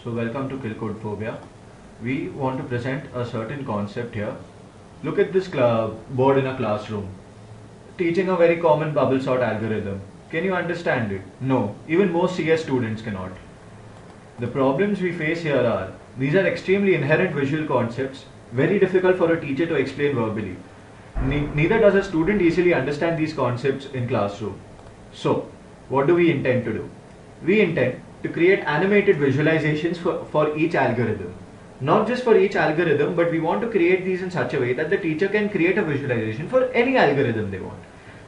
So welcome to Kill Code Phobia. We want to present a certain concept here. Look at this board in a classroom. Teaching a very common bubble sort algorithm. Can you understand it? No, even most CS students cannot. The problems we face here are, these are extremely inherent visual concepts, very difficult for a teacher to explain verbally. Neither does a student easily understand these concepts in classroom. So, what do we intend to do? We intend to create animated visualizations for each algorithm. Not just for each algorithm, but we want to create these in such a way that the teacher can create a visualization for any algorithm they want.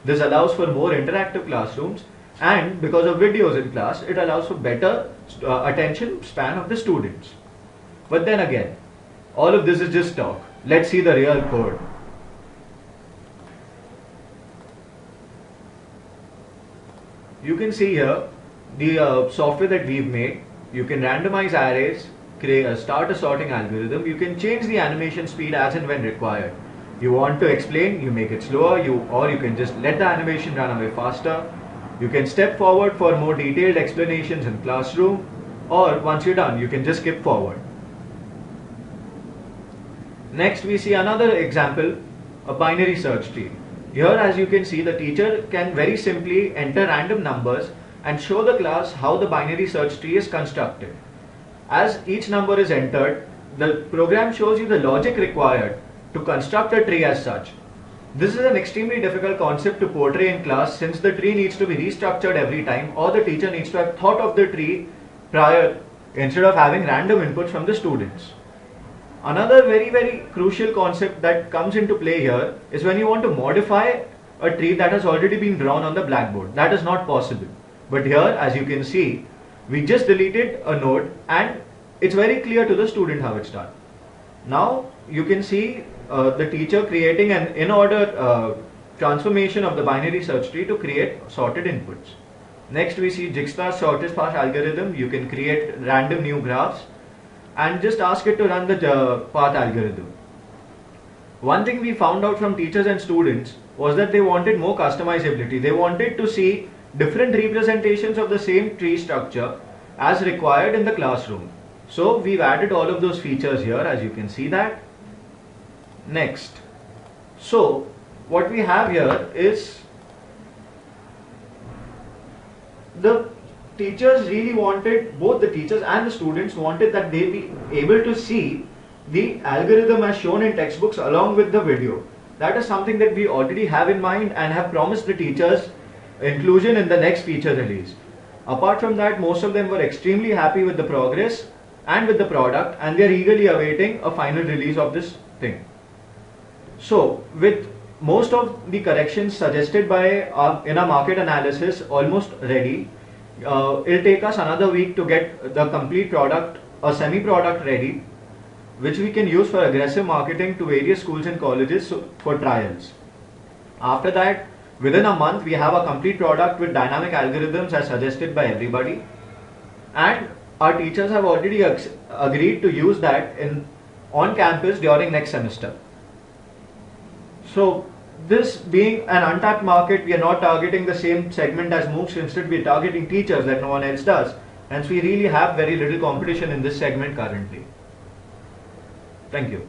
This allows for more interactive classrooms, and because of videos in class, it allows for better attention span of the students. But then again, all of this is just talk. Let's see the real code. You can see here the software that we've made. You can randomize arrays, start a sorting algorithm. You can change the animation speed as and when required. You want to explain, you make it slower, or you can just let the animation run away faster. You can step forward for more detailed explanations in classroom, or once you're done, you can just skip forward. Next, we see another example, a binary search tree. Here, as you can see, the teacher can very simply enter random numbers and show the class how the binary search tree is constructed. As each number is entered, the program shows you the logic required to construct a tree as such. This is an extremely difficult concept to portray in class, since the tree needs to be restructured every time, or the teacher needs to have thought of the tree prior instead of having random inputs from the students. Another very crucial concept that comes into play here is when you want to modify a tree that has already been drawn on the blackboard. That is not possible. But here, as you can see, we just deleted a node and it's very clear to the student how it's done. Now you can see the teacher creating an in-order transformation of the binary search tree to create sorted inputs. Next, we see Jigsaw shortest path algorithm. You can create random new graphs and just ask it to run the path algorithm. One thing we found out from teachers and students was that they wanted more customizability. They wanted to see different representations of the same tree structure as required in the classroom. So we've added all of those features here, as you can see that. Next, so what we have here is the teachers really wanted, both the teachers and the students wanted that they be able to see the algorithm as shown in textbooks along with the video. That is something that we already have in mind and have promised the teachers inclusion in the next feature release. Apart from that, most of them were extremely happy with the progress and with the product, and they are eagerly awaiting a final release of this thing. So with most of the corrections suggested by in our market analysis almost ready, it'll take us another week to get the complete product, a semi-product ready, which we can use for aggressive marketing to various schools and colleges for trials. After that, within a month, we have a complete product with dynamic algorithms as suggested by everybody. And our teachers have already agreed to use that on campus during next semester. So, this being an untapped market, we are not targeting the same segment as MOOCs. Instead, we are targeting teachers that no one else does. Hence, we really have very little competition in this segment currently. Thank you.